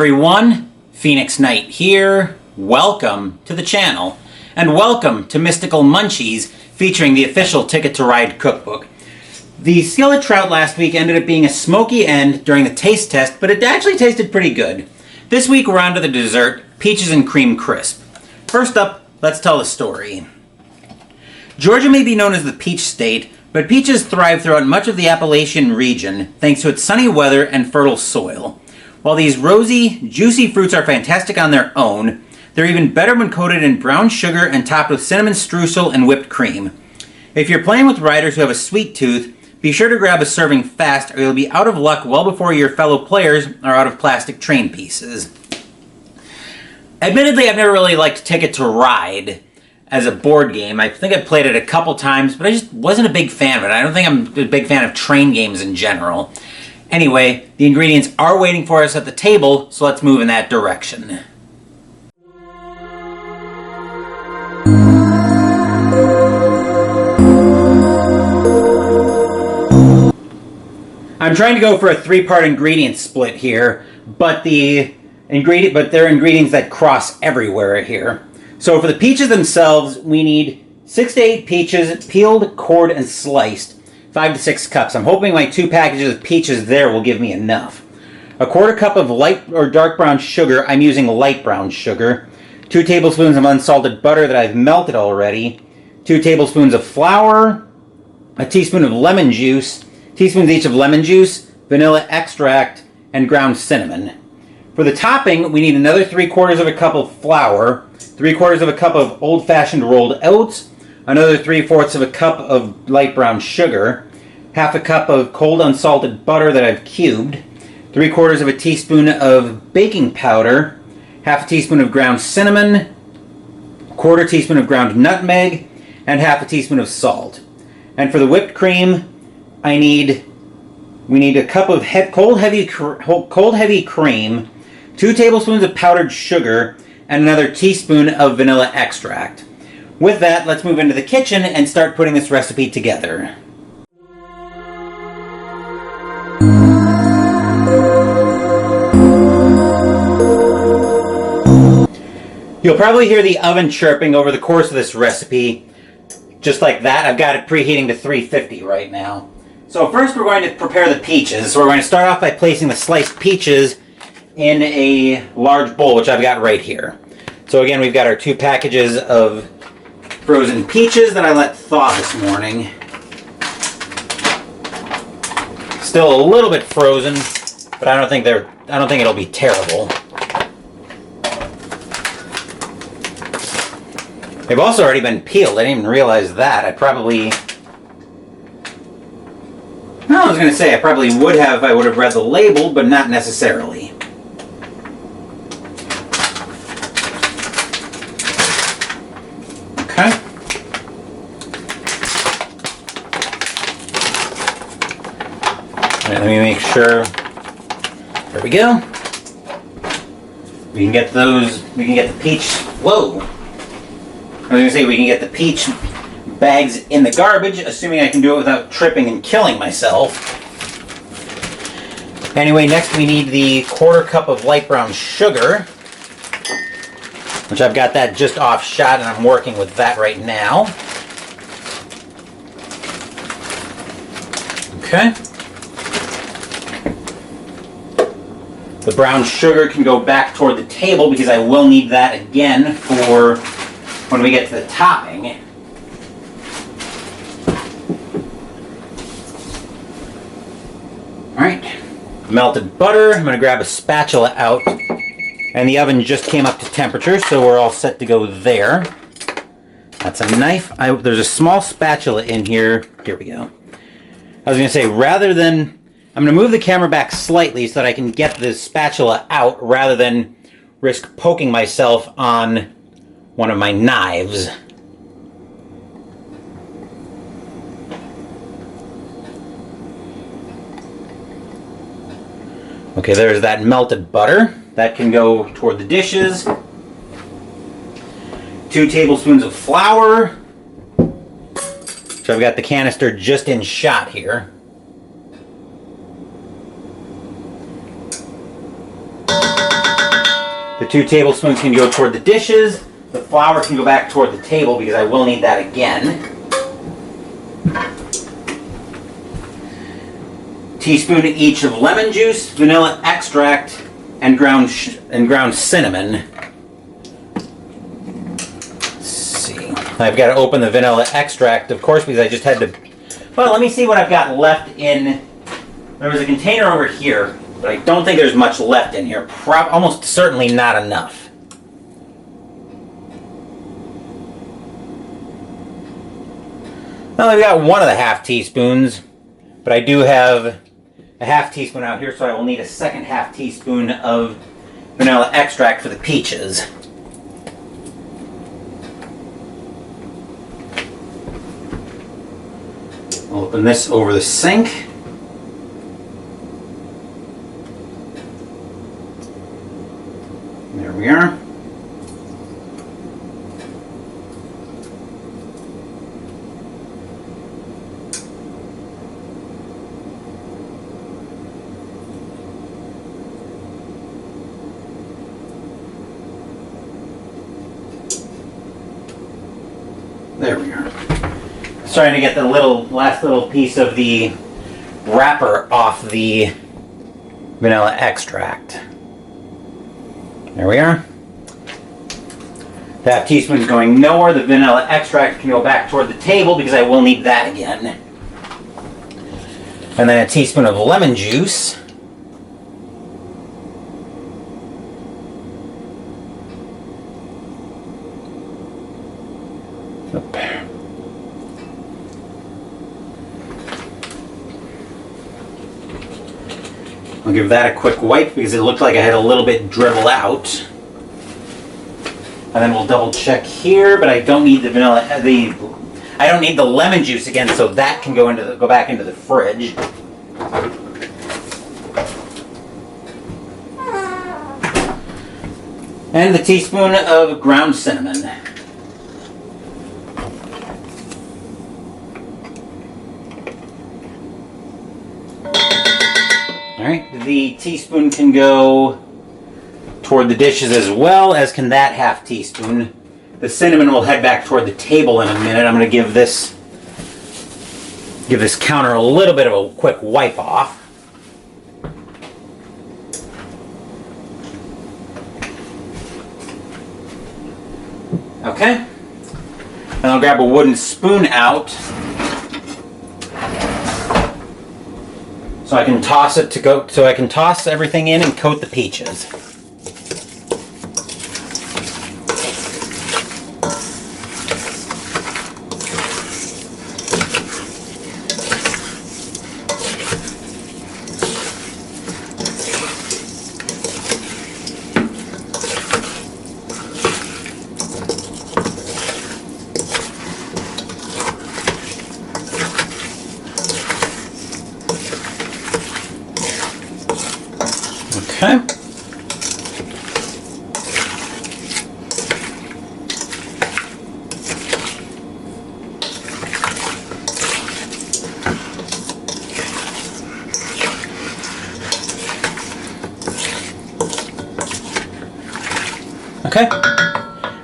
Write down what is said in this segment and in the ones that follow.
everyone, Phoenix Knight here. Welcome to the channel, and welcome to Mystical Munchies, featuring the official Ticket to Ride Cookbook. The skillet trout last week ended up being a smoky end during the taste test, but it actually tasted pretty good. This week we're on to the dessert, peaches and cream crisp. First up, let's tell the story. Georgia may be known as the peach state, but peaches thrive throughout much of the Appalachian region thanks to its sunny weather and fertile soil. While these rosy, juicy fruits are fantastic on their own, they're even better when coated in brown sugar and topped with cinnamon streusel and whipped cream. If you're playing with riders who have a sweet tooth, be sure to grab a serving fast or you'll be out of luck well before your fellow players are out of plastic train pieces. Admittedly, I've never really liked Ticket to Ride as a board game. I think I've played it a couple times, but I just wasn't a big fan of it. I don't think I'm a big fan of train games in general. Anyway, the ingredients are waiting for us at the table, so let's move in that direction. I'm trying to go for a three-part ingredient split here, but they're ingredients that cross everywhere here. So for the peaches themselves, we need 6 to 8 peaches, peeled, cored, and sliced. 5 to 6 cups. I'm hoping my 2 packages of peaches there will give me enough. A quarter cup of light or dark brown sugar. I'm using light brown sugar. 2 tablespoons of unsalted butter that I've melted already. 2 tablespoons of flour. A teaspoon of lemon juice. Teaspoons each of lemon juice, vanilla extract, and ground cinnamon. For the topping, we need another 3/4 of a cup of flour, 3/4 of a cup of old-fashioned rolled oats, another 3/4 of a cup of light brown sugar, half a cup of cold unsalted butter that I've cubed, 3/4 of a teaspoon of baking powder, half a teaspoon of ground cinnamon, 1/4 teaspoon of ground nutmeg, and half a teaspoon of salt. And for the whipped cream, we need a cup of cold heavy cream, 2 tablespoons of powdered sugar, and another teaspoon of vanilla extract. With that, let's move into the kitchen and start putting this recipe together. You'll probably hear the oven chirping over the course of this recipe. Just like that, I've got it preheating to 350 right now. So first we're going to prepare the peaches. So we're going to start off by placing the sliced peaches in a large bowl, which I've got right here. So again, we've got our 2 packages of frozen peaches that I let thaw this morning. Still a little bit frozen, but I don't think it'll be terrible. They've also already been peeled. I didn't even realize that. I probably would have if I would have read the label, but not necessarily. Okay. Let me make sure. There we go. We can get the peach. Whoa. I was going to say we can get the peach bags in the garbage, assuming I can do it without tripping and killing myself. Anyway, next we need the 1/4 cup of light brown sugar, which I've got that just off shot and I'm working with that right now. Okay. The brown sugar can go back toward the table because I will need that again for when we get to the topping. Alright, melted butter. I'm going to grab a spatula out, and the oven just came up to temperature, so we're all set to go there. That's a knife. There's a small spatula in here. Here we go. I was going to say, I'm going to move the camera back slightly so that I can get the spatula out rather than risk poking myself on one of my knives. Okay, there's that melted butter. That can go toward the dishes. 2 tablespoons of flour. So I've got the canister just in shot here. 2 tablespoons can go toward the dishes. The flour can go back toward the table because I will need that again. Teaspoon each of lemon juice, vanilla extract, and ground cinnamon. Let's see. I've got to open the vanilla extract, of course, because I just had to... Well, let me see what I've got left in... There was a container over here, but I don't think there's much left in here. Almost certainly not enough. Well, I've got 1½ teaspoons, but I do have a ½ teaspoon out here, so I will need a second ½ teaspoon of vanilla extract for the peaches. I'll open this over the sink. There we are. There we are. Starting to get the last little piece of the wrapper off the vanilla extract. There we are. That teaspoon is going nowhere. The vanilla extract can go back toward the table because I will need that again. And then a teaspoon of lemon juice. I'll give that a quick wipe because it looked like I had a little bit dribble out. And then we'll double check here, but I don't need the vanilla. I don't need the lemon juice again, so that can go back into the fridge. And the teaspoon of ground cinnamon. Alright, the teaspoon can go toward the dishes as well, as can that ½ teaspoon. The cinnamon will head back toward the table in a minute. I'm going to give this counter a little bit of a quick wipe off. Okay. And I'll grab a wooden spoon out so I can toss everything in and coat the peaches. Okay. Okay.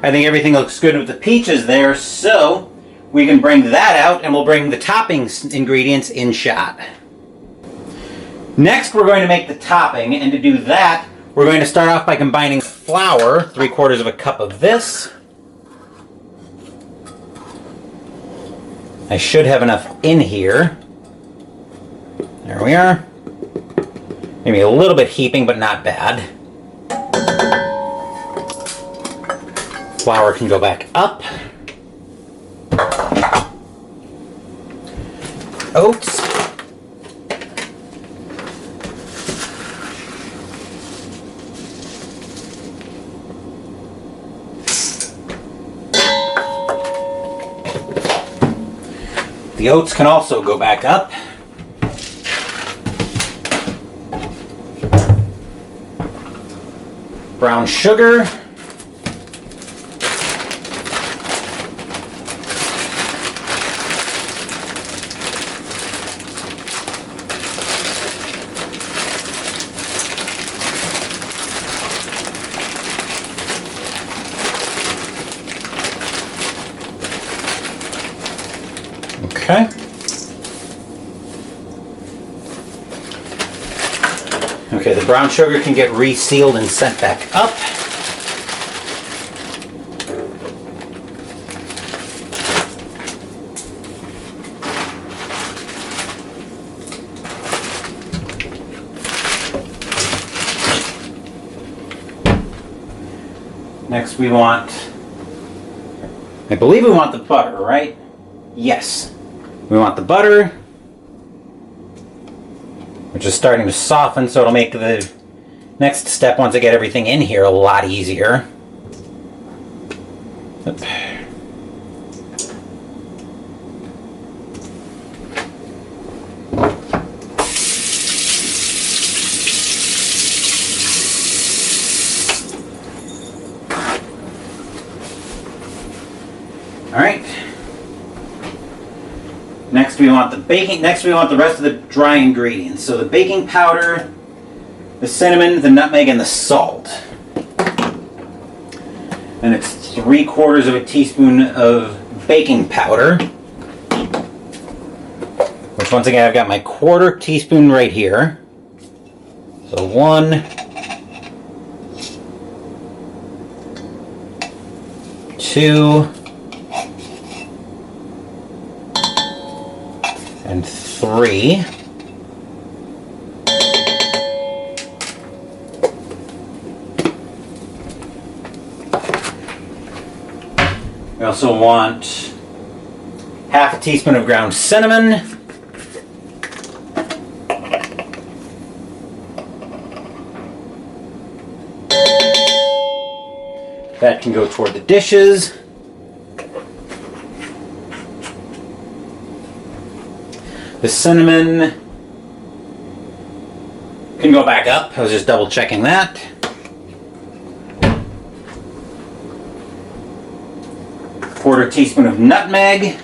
I think everything looks good with the peaches there, so we can bring that out and we'll bring the toppings ingredients in shot. Next, we're going to make the topping, and to do that, we're going to start off by combining flour, 3/4 cup of this. I should have enough in here. There we are. Maybe a little bit heaping, but not bad. Flour can go back up. Oats. The oats can also go back up. Brown sugar. Okay. Okay, the brown sugar can get resealed and sent back up. Next we want, I believe we want the butter, right? Yes. We want the butter, which is starting to soften, so it'll make the next step, once I get everything in here, a lot easier. Oop. All right. Next we want the baking. Next we want the rest of the dry ingredients. So the baking powder, the cinnamon, the nutmeg, and the salt. And it's 3/4 of a teaspoon of baking powder. Which, once again, I've got my 1/4 teaspoon right here. So 1, 2, and 3. We also want 1/2 teaspoon of ground cinnamon. That can go toward the dishes. The cinnamon can go back up. I was just double checking that. Quarter teaspoon of nutmeg.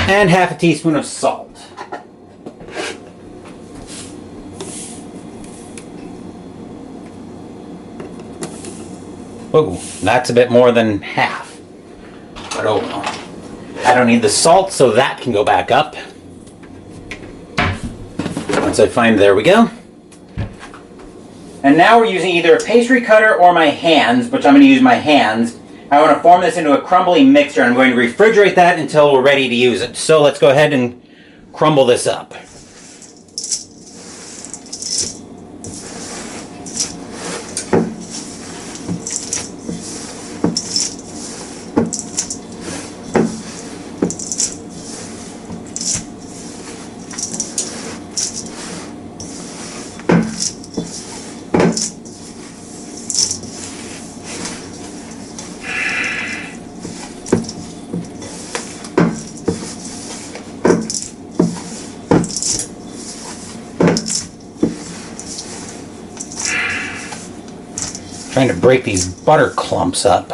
And 1/2 teaspoon of salt. Oh, that's a bit more than half. But oh well. I don't need the salt, so that can go back up. Once I find, there we go. And now we're using either a pastry cutter or my hands, which I'm going to use my hands. I want to form this into a crumbly mixture. I'm going to refrigerate that until we're ready to use it. So let's go ahead and crumble this up. Trying to break these butter clumps up.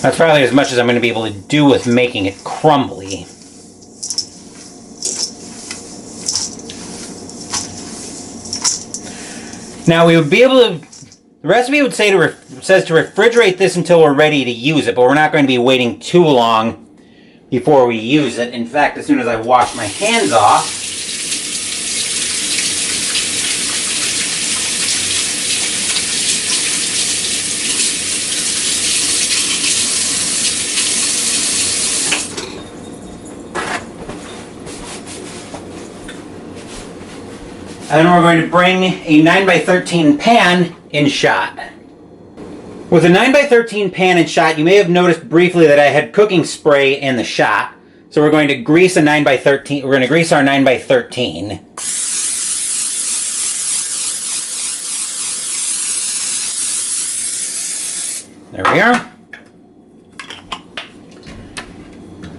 That's probably as much as I'm going to be able to do with making it crumbly. Now we would be able to, the recipe would say says to refrigerate this until we're ready to use it, but we're not going to be waiting too long before we use it. In fact, as soon as I wash my hands off, and then we're going to bring a 9x13 pan in shot. With a 9x13 pan and shot, you may have noticed briefly that I had cooking spray in the shot. So we're going to grease a 9x13. We're going to grease our 9x13. There we are.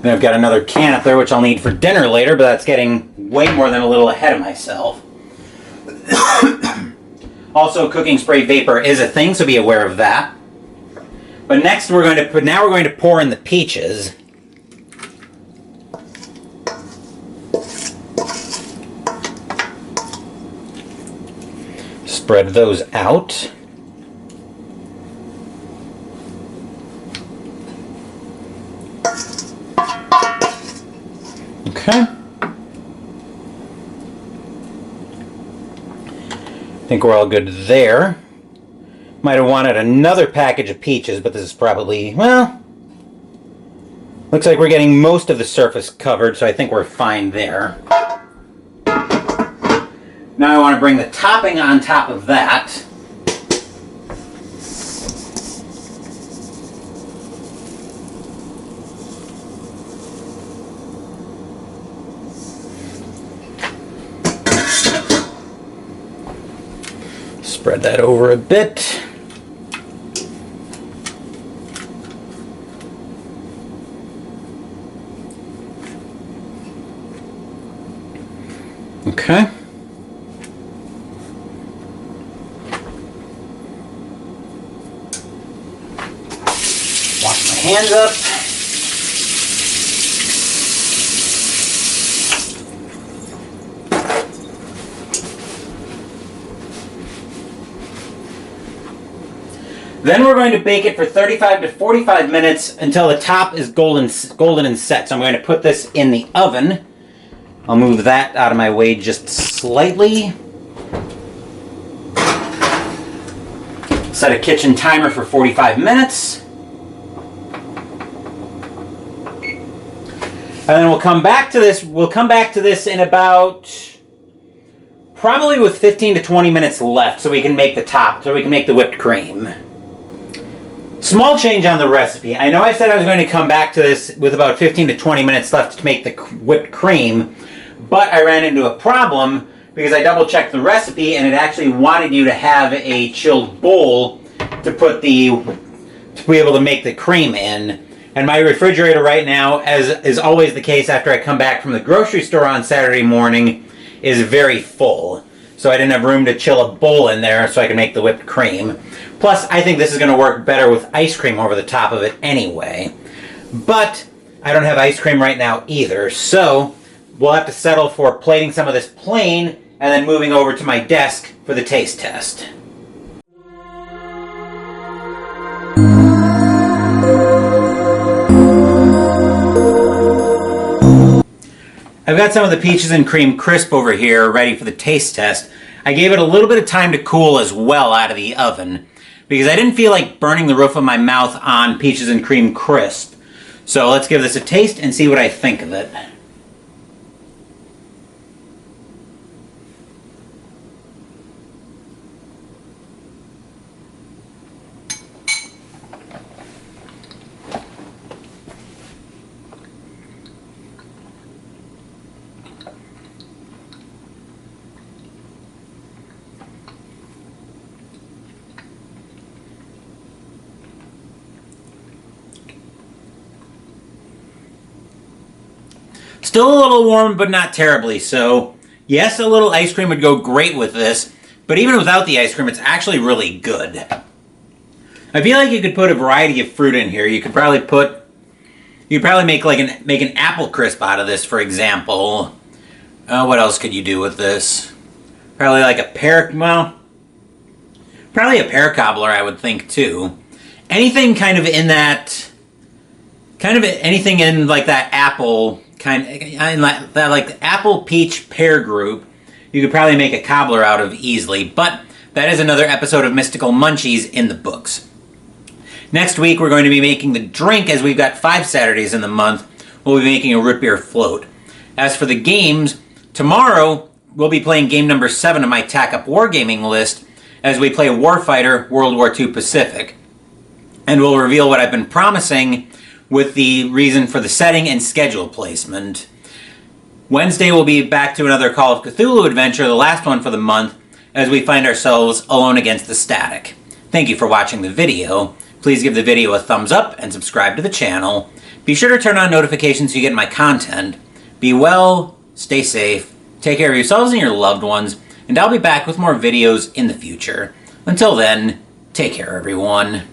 Then I've got another can up there, which I'll need for dinner later, but that's getting way more than a little ahead of myself. Also, cooking spray vapor is a thing, so be aware of that. But next we're going to pour in the peaches. Spread those out. Okay. I think we're all good there. Might have wanted another package of peaches, but this is probably, well, looks like we're getting most of the surface covered, so I think we're fine there. Now I want to bring the topping on top of that. Spread that over a bit. Okay. Wash my hands up. Then we're going to bake it for 35 to 45 minutes until the top is golden and set. So I'm going to put this in the oven. I'll move that out of my way just slightly. Set a kitchen timer for 45 minutes. And then we'll come back to this. We'll come back to this in about, probably with 15 to 20 minutes left, so we can make the top, so we can make the whipped cream. Small change on the recipe. I know I said I was going to come back to this with about 15 to 20 minutes left to make the whipped cream, but I ran into a problem because I double checked the recipe and it actually wanted you to have a chilled bowl to be able to make the cream in. And my refrigerator right now, as is always the case after I come back from the grocery store on Saturday morning, is very full. So I didn't have room to chill a bowl in there so I can make the whipped cream. Plus, I think this is going to work better with ice cream over the top of it anyway. But I don't have ice cream right now either, so we'll have to settle for plating some of this plain and then moving over to my desk for the taste test. I've got some of the peaches and cream crisp over here ready for the taste test. I gave it a little bit of time to cool as well out of the oven because I didn't feel like burning the roof of my mouth on peaches and cream crisp. So let's give this a taste and see what I think of it. Still a little warm, but not terribly so. Yes, a little ice cream would go great with this, but even without the ice cream, it's actually really good. I feel like you could put a variety of fruit in here. You could probably make an apple crisp out of this, for example. What else could you do with this? Probably like probably a pear cobbler, I would think too. Anything kind of in that, anything in like that apple like the apple peach pear group, you could probably make a cobbler out of easily, but that is another episode of Mystical Munchies in the books. Next week we're going to be making the drink, as we've got 5 Saturdays in the month. We'll be making a root beer float. As for the games, tomorrow we'll be playing game number 7 of my Tack Up Wargaming list as we play Warfighter World War II Pacific. and will reveal what I've been promising with the reason for the setting and schedule placement. Wednesday we'll be back to another Call of Cthulhu adventure, the last one for the month, as we find ourselves alone against the static. Thank you for watching the video. Please give the video a thumbs up and subscribe to the channel. Be sure to turn on notifications so you get my content. Be well, stay safe, take care of yourselves and your loved ones, and I'll be back with more videos in the future. Until then, take care everyone.